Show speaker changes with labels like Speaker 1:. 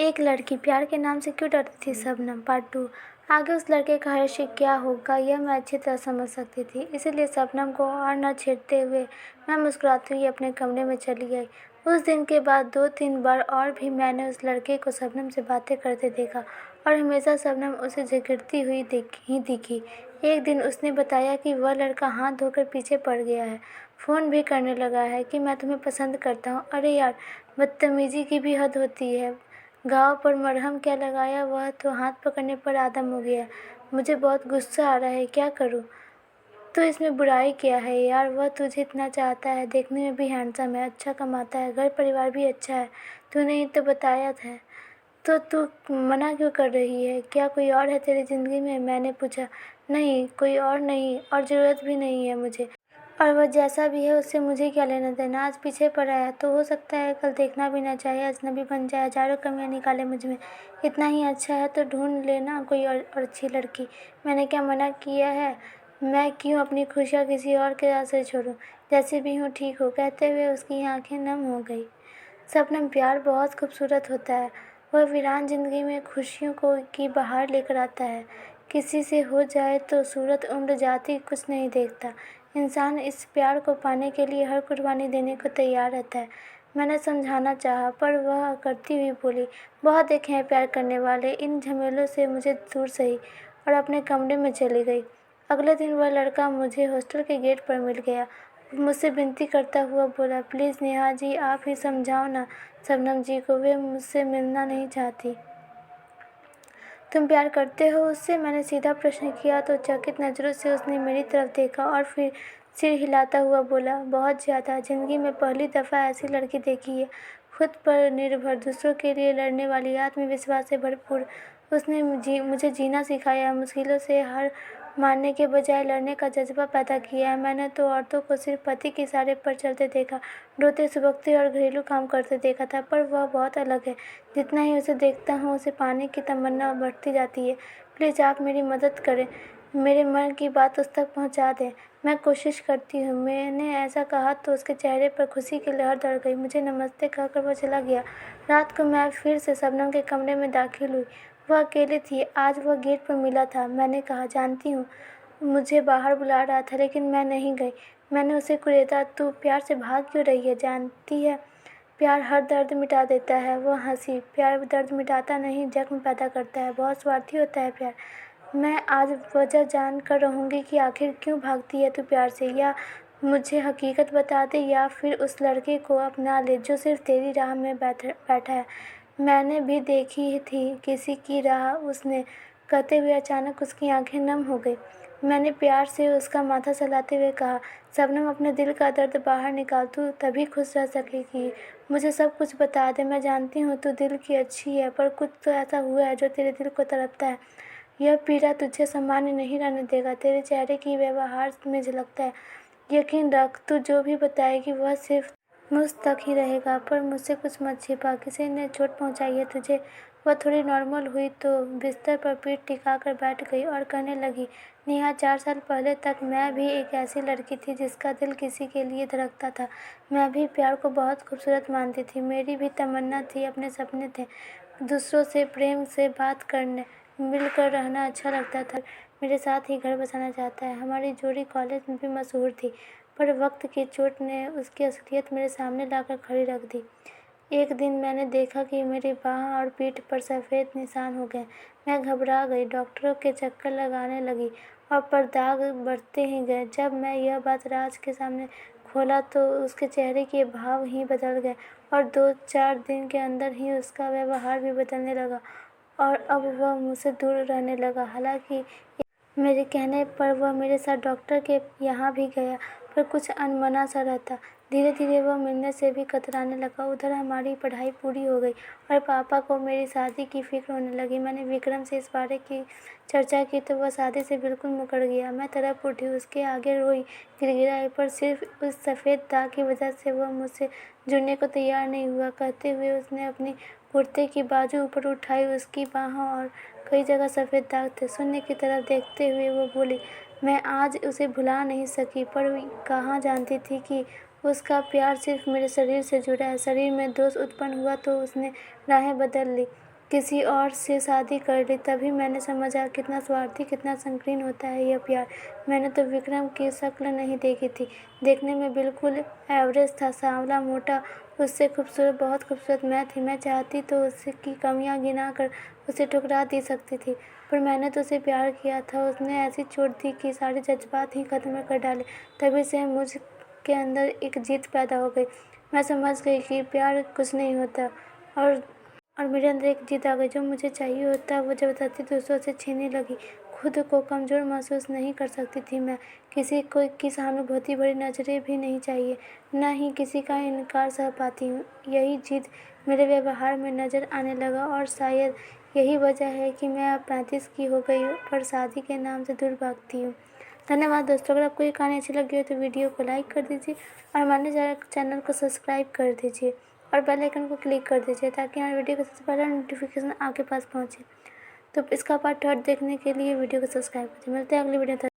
Speaker 1: एक लड़की प्यार के नाम से क्यों डरती थी शबनम पार्ट 2। आगे उस लड़के का हश्र क्या होगा यह मैं अच्छी तरह समझ सकती थी, इसीलिए शबनम को और न छेड़ते हुए मैं मुस्कुराती हुई अपने कमरे में चली गई। उस दिन के बाद 2-3 बार और भी मैंने उस लड़के को शबनम से बातें करते देखा और हमेशा शबनम उसे झिड़कती हुई दिखी। एक दिन उसने बताया कि वह लड़का हाथ धोकर पीछे पड़ गया है, फ़ोन भी करने लगा है कि मैं तुम्हें पसंद करता हूँ। अरे यार, बदतमीज़ी की भी हद होती है। घाव पर मरहम क्या लगाया, वह तो हाथ पकड़ने पर आदम हो गया। मुझे बहुत गुस्सा आ रहा है, क्या करूँ? तो इसमें बुराई क्या है यार, वह तुझे इतना चाहता है, देखने में भी हैंडसम है, अच्छा कमाता है, घर परिवार भी अच्छा है। तूने ही तो बताया था। तो तू मना क्यों कर रही है? क्या कोई और है तेरी ज़िंदगी में? मैंने पूछा। नहीं, कोई और नहीं, और ज़रूरत भी नहीं है मुझे। और वह जैसा भी है उससे मुझे क्या लेना देना। आज पीछे पड़ा है तो हो सकता है कल देखना भी ना चाहे, अजनबी बन जाए, हज़ारों कमियां निकाले मुझ में। इतना ही अच्छा है तो ढूंढ लेना कोई और अच्छी लड़की। मैंने क्या मना किया है? मैं क्यों अपनी खुशियाँ किसी और के आसरे छोड़ूं? जैसे भी हूँ ठीक हो, कहते हुए उसकी आंखें नम हो गई। शबनम, प्यार बहुत खूबसूरत होता है। वह वीरान ज़िंदगी में खुशियों को की बहार लेकर आता है। किसी से हो जाए तो सूरत उम्र जाति कुछ नहीं देखता। इंसान इस प्यार को पाने के लिए हर कुर्बानी देने को तैयार रहता है। मैंने समझाना चाहा पर वह करती हुई बोली, बहुत देखे हैं प्यार करने वाले, इन झमेलों से मुझे दूर सही, और अपने कमरे में चली गई। अगले दिन वह लड़का मुझे हॉस्टल के गेट पर मिल गया। मुझसे विनती करता हुआ बोला, प्लीज़ नेहा जी, आप ही समझाओ ना शबनम जी को, वे मुझसे मिलना नहीं चाहती। तुम प्यार करते हो उससे? मैंने सीधा प्रश्न किया तो चकित नज़रों से उसने मेरी तरफ देखा और फिर सिर हिलाता हुआ बोला, बहुत ज़्यादा। ज़िंदगी में पहली दफ़ा ऐसी लड़की देखी है, खुद पर निर्भर, दूसरों के लिए लड़ने वाली, आत्मविश्वास से भरपूर। उसने मुझे जीना सिखाया, मुश्किलों से हार मानने के बजाय लड़ने का जज्बा पैदा किया है। मैंने तो औरतों को सिर्फ पति के इशारे पर चलते देखा, रोते सुबकते और घरेलू काम करते देखा था, पर वह बहुत अलग है। जितना ही उसे देखता हूँ उसे पाने की तमन्ना बढ़ती जाती है। प्लीज़ आप मेरी मदद करें, मेरे मन की बात उस तक पहुँचा दें। मैं कोशिश करती हूँ। मैंने ऐसा कहा तो उसके चेहरे पर खुशी की लहर दौड़ गई। मुझे नमस्ते कहकर वह चला गया। रात को मैं फिर से शबनम के कमरे में दाखिल हुई। वह अकेली थी। आज वह गेट पर मिला था। मैंने कहा, जानती हूँ मुझे बाहर बुला रहा था, लेकिन मैं नहीं गई। मैंने उसे कुरेदा, तू प्यार से भाग क्यों रही है? जानती है प्यार हर दर्द मिटा देता है। वह हंसी। प्यार दर्द मिटाता नहीं, जख्म पैदा करता है। बहुत स्वार्थी होता है प्यार। मैं आज वजह जान कर रहूँगी कि आखिर क्यों भागती है तू प्यार से। या मुझे हकीकत बता दे या फिर उस लड़के को अपना ले जो सिर्फ तेरी राह में बैठा है। मैंने भी देखी थी किसी की राह उसने। कहते हुए अचानक उसकी आंखें नम हो गई। मैंने प्यार से उसका माथा सहलाते हुए कहा, शबनम, अपने दिल का दर्द बाहर निकाल, तू तभी खुश रह सकेगी। मुझे सब कुछ बता दे। मैं जानती हूँ तू दिल की अच्छी है, पर कुछ तो ऐसा हुआ है जो तेरे दिल को तड़पता है। यह पीड़ा तुझे सामान्य नहीं रहने देगा। तेरे चेहरे की व्यवहार में झलकता है। यकीन रख, तू जो भी बताएगी वह सिर्फ मुझ तक ही रहेगा, पर मुझसे कुछ मत छिपा। किसी ने चोट पहुंचाई है तुझे? वह थोड़ी नॉर्मल हुई तो बिस्तर पर पीठ टिकाकर बैठ गई और कहने लगी, नेहा, 4 साल पहले तक मैं भी एक ऐसी लड़की थी जिसका दिल किसी के लिए धड़कता था। मैं भी प्यार को बहुत खूबसूरत मानती थी। मेरी भी तमन्ना थी, अपने सपने थे। दूसरों से प्रेम से बात करने, मिलकर रहना अच्छा लगता था। मेरे साथ ही घर बसाना चाहता है। हमारी जोड़ी कॉलेज में भी मशहूर थी, पर वक्त की चोट ने उसकी असलियत मेरे सामने लाकर खड़ी रख दी। एक दिन मैंने देखा कि मेरी बाह और पीठ पर सफ़ेद निशान हो गए। मैं घबरा गई, डॉक्टरों के चक्कर लगाने लगी, और पर दाग बढ़ते ही गए। जब मैं यह बात राज के सामने खोला तो उसके चेहरे के भाव ही बदल गए, और 2-4 दिन के अंदर ही उसका व्यवहार भी बदलने लगा, और अब वह मुझसे दूर रहने लगा। हालांकि मेरे कहने पर वह मेरे साथ डॉक्टर के यहाँ भी गया, पर कुछ अनमना सा रहता। धीरे धीरे वह मिलने से भी कतराने लगा। उधर हमारी पढ़ाई पूरी हो गई और पापा को मेरी शादी की फिक्र होने लगी। मैंने विक्रम से इस बारे की चर्चा की तो वह शादी से बिल्कुल मुकर गया। मैं तड़प उठी, उसके आगे रोई, गिड़गिड़ाई, पर सिर्फ उस सफ़ेद दाग की वजह से वह मुझसे जुड़ने को तैयार नहीं हुआ। कहते हुए उसने अपनी कुर्ते की बाजू ऊपर उठाई। उसकी बाहों और कई जगह सफ़ेद दाग थे। शून्य की तरफ देखते हुए वो बोली, मैं आज उसे भुला नहीं सकी, पर कहाँ जानती थी कि उसका प्यार सिर्फ मेरे शरीर से जुड़ा है। शरीर में दोष उत्पन्न हुआ तो उसने राहें बदल ली। किसी और से शादी कर ली। तभी मैंने समझा कितना स्वार्थी, कितना संकीर्ण होता है यह प्यार। मैंने तो विक्रम की शक्ल नहीं देखी थी। देखने में बिल्कुल एवरेज था, सांवला, मोटा, उससे खूबसूरत, बहुत खूबसूरत मैं थी। मैं चाहती तो उसकी कमियां गिना कर उसे ठुकरा दे सकती थी, पर मैंने तो उसे प्यार किया था। उसने ऐसी चोट दी कि सारे जज्बात ही खत्म कर डाले। तभी से मुझ के अंदर एक जिद पैदा हो गई। मैं समझ गई कि प्यार कुछ नहीं होता, और मेरे अंदर एक जिद आ गई। जो मुझे चाहिए होता वो ज़बरदस्ती दूसरों से छीनने लगी। खुद को कमज़ोर महसूस नहीं कर सकती थी मैं। किसी को की सहानुभूति भरी नज़रें भी नहीं चाहिए, न ही किसी का इनकार सह पाती हूँ। यही जिद मेरे व्यवहार में नज़र आने लगा, और शायद यही वजह है कि मैं अब 35 की हो गई हूँ पर शादी के नाम से दूर भागती हूँ। धन्यवाद दोस्तों। अगर आपको ये कहानी अच्छी लगी हो तो वीडियो को लाइक कर दीजिए और हमारे चैनल को सब्सक्राइब कर दीजिए और बेल आइकन को क्लिक कर दीजिए, ताकि हमारे वीडियो का सबसे पहले नोटिफिकेशन आपके पास पहुंचे। तो इसका पार्ट 3 देखने के लिए वीडियो को सब्सक्राइब कीजिए। मिलते हैं अगली वीडियो।